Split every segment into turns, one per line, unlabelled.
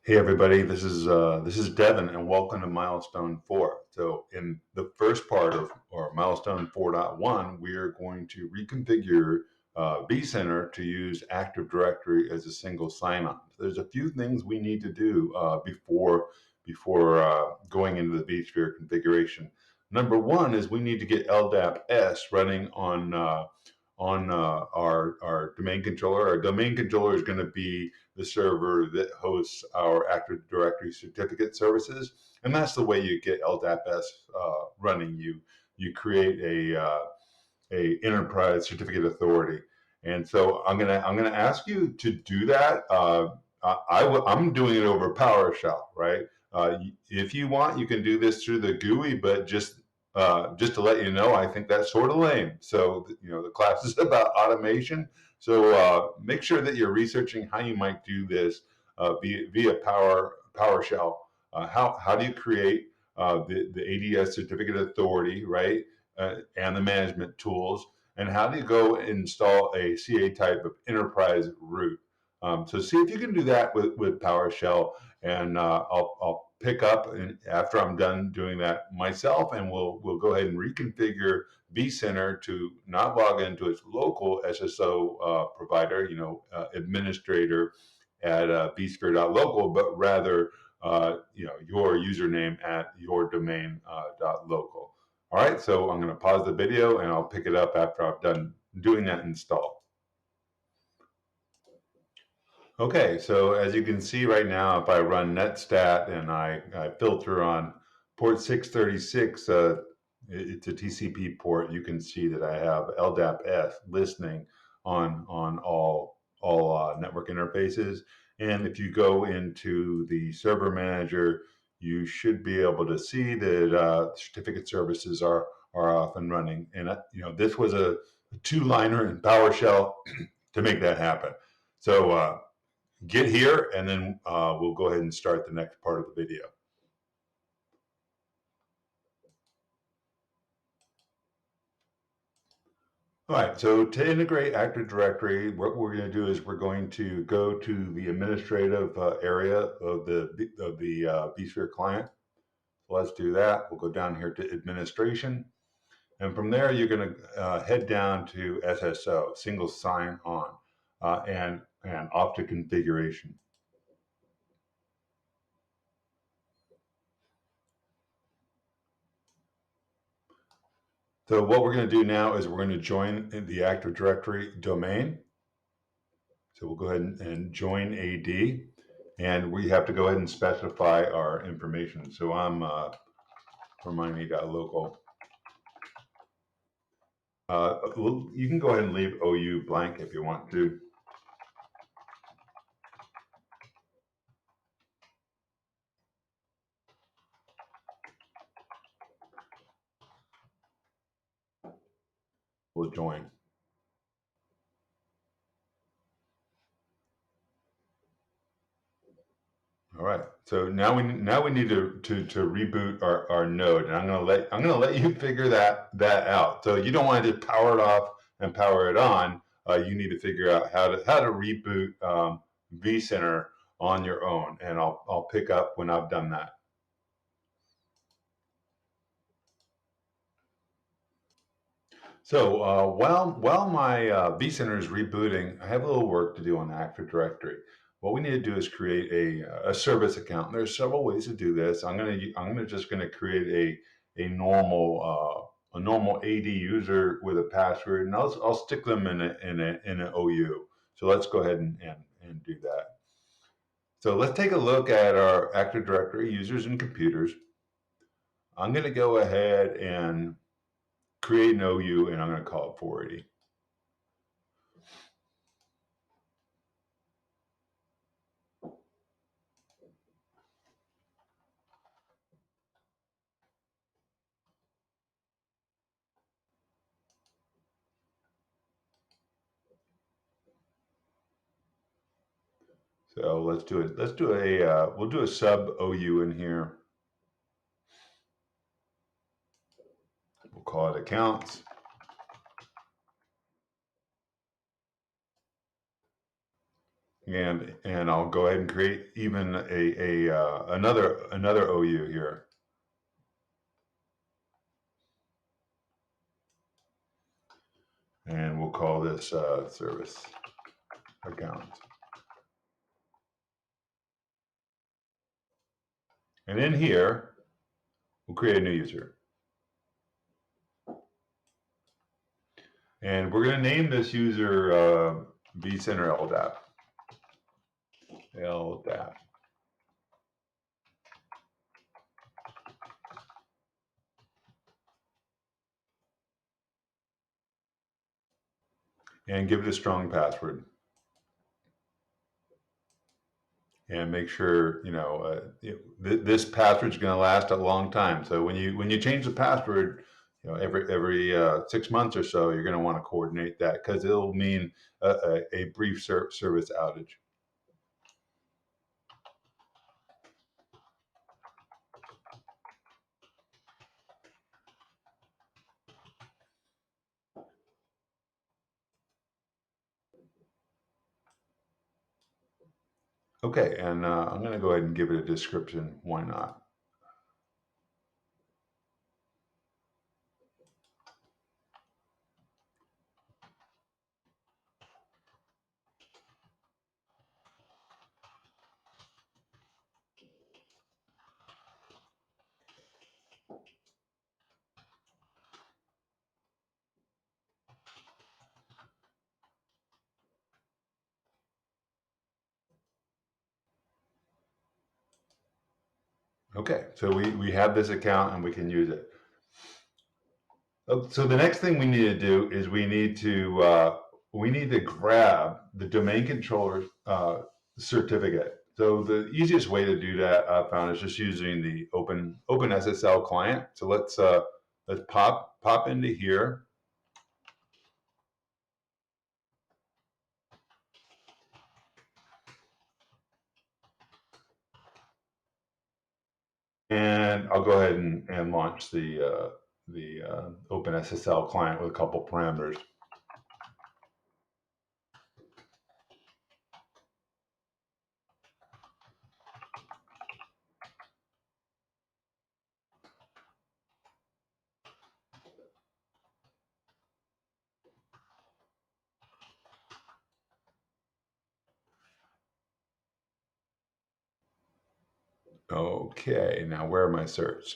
Hey everybody, this is Devin, and welcome to Milestone 4. So in the first part of or Milestone 4.1, we are going to reconfigure vCenter to use Active Directory as a single sign-on. There's a few things we need to do before going into the vSphere configuration. Number one is we need to get LDAP-S running on our domain controller. Our domain controller is going to be the server that hosts our Active Directory certificate services, and that's the way you get LDAP-S running. You create a enterprise certificate authority, and so I'm gonna ask you to do that. I'm doing it over PowerShell, right? If you want, you can do this through the GUI, but just to let you know, I think that's sort of lame. So, the class is about automation. So make sure that you're researching how you might do this via PowerShell. How do you create the ADS certificate authority, right? And the management tools, and how do you go install a CA type of enterprise root. So see if you can do that with PowerShell, and I'll pick up after I'm done doing that myself, and we'll go ahead and reconfigure vCenter to not log into its local SSO provider, administrator at vSphere.local, but rather your username at your domain.local. All right, so I'm going to pause the video and I'll pick it up after I've done doing that install. Okay, so as you can see right now, if I run netstat and I filter on port 636, it's a TCP port, you can see that I have LDAP-S listening on all network interfaces. And if you go into the server manager, you should be able to see that certificate services are off and running. And this was a two-liner in PowerShell to make that happen. So get here, and then we'll go ahead and start the next part of the video. All right, so to integrate Active Directory, what we're going to do is we're going to go to the administrative area of the vSphere client. So let's do that. We'll go down here to administration, and from there you're going to head down to SSO, single sign on, and off to configuration. So what we're going to do now is we're going to join the Active Directory domain. So we'll go ahead and join AD, and we have to go ahead and specify our information. So I'm remind.me.local. You can go ahead and leave OU blank if you want to. We'll join. All right. So now we need to reboot our node, and I'm gonna let you figure that out. So you don't want to just power it off and power it on. You need to figure out how to reboot vCenter on your own, and I'll pick up when I've done that. So while my vCenter is rebooting, I have a little work to do on Active Directory. What we need to do is create a service account. There's several ways to do this. I'm just gonna create a normal AD user with a password, and I'll stick them in an OU. So let's go ahead and do that. So let's take a look at our Active Directory users and computers. I'm gonna go ahead and create an OU, and I'm going to call it 480. So let's do it. We'll do a sub OU in here. We'll call it accounts. and I'll go ahead and create even another OU here. And we'll call this service account. And in here, we'll create a new user. And we're going to name this user vCenter LDAP. LDAP. And give it a strong password. And make sure this password is going to last a long time. So when you change the password, every 6 months or so, you're going to want to coordinate that because it'll mean a brief service outage. Okay, and I'm going to go ahead and give it a description. Why not? Okay, so we have this account and we can use it. So the next thing we need to do is we need to grab the domain controller certificate. So the easiest way to do that I found is just using the OpenSSL client. So let's pop into here. And I'll go ahead and launch the OpenSSL client with a couple parameters. Okay, now where are my certs?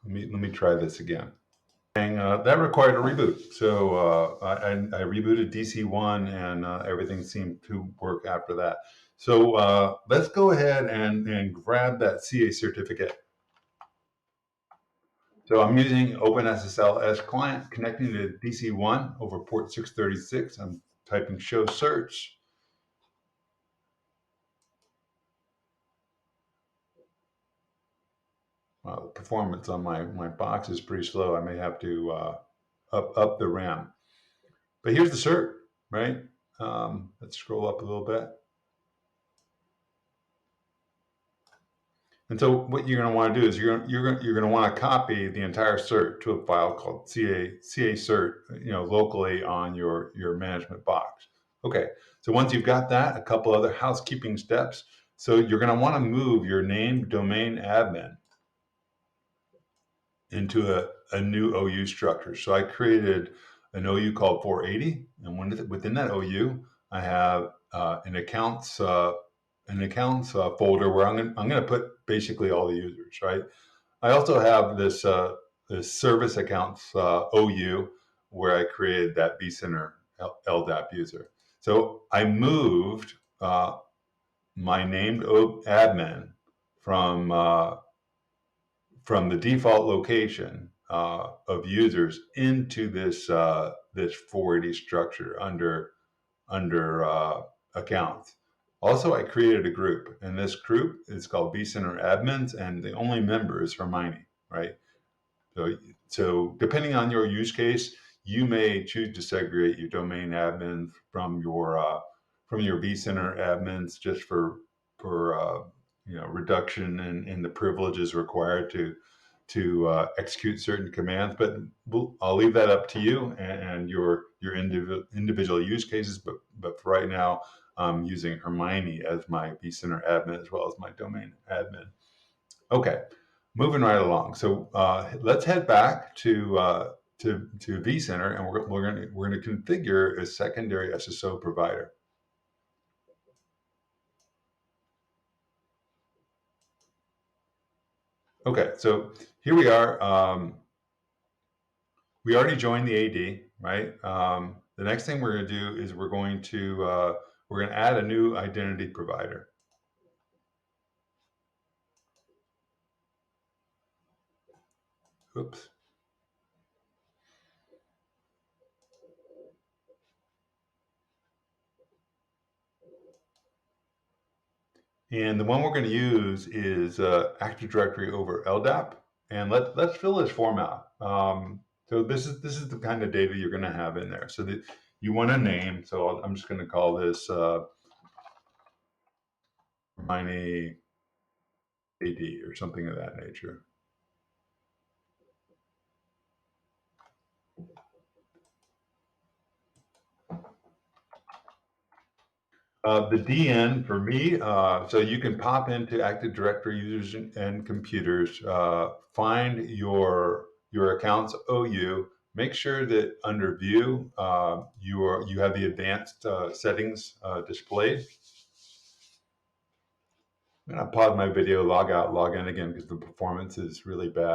Let me try this again. And that required a reboot. So I rebooted DC1 and everything seemed to work after that. So let's go ahead and grab that CA certificate. So I'm using OpenSSL as client connecting to DC1 over port 636. I'm typing show search. The performance on my box is pretty slow. I may have to up the RAM. But here's the cert, right? Let's scroll up a little bit. And so what you're going to want to do is you're going to want to copy the entire cert to a file called CA cert, locally on your management box. Okay, so once you've got that, a couple other housekeeping steps. So you're going to want to move your named domain admin into a new OU structure. So I created an OU called 480, and within that OU, I have an accounts folder where I'm going to put basically all the users, right? I also have this service accounts OU where I created that vCenter LDAP user. So I moved my named admin from from the default location of users into this 480 structure under accounts. Also, I created a group, and this group is called vCenter Admins, and the only member is Hermione, right? So depending on your use case, you may choose to segregate your domain admins from your vCenter admins just for reduction in the privileges required to execute certain commands. But I'll leave that up to you and your individual use cases. But for right now, I'm using Hermione as my vCenter admin as well as my domain admin. Okay, moving right along. So let's head back to vCenter, and we're gonna configure a secondary SSO provider. Okay, so here we are. We already joined the AD, right? The next thing we're going to do is we're going to add a new identity provider. Oops. And the one we're going to use is Active Directory over LDAP. And let's fill this format. So this is the kind of data you're going to have in there. So that you want a name. So I'm just going to call this Hermione AD or something of that nature. The DN for me, so you can pop into Active Directory users and computers, find your accounts OU, make sure that under View you have the advanced settings displayed. I'm gonna pause my video, log out, log in again because the performance is really bad.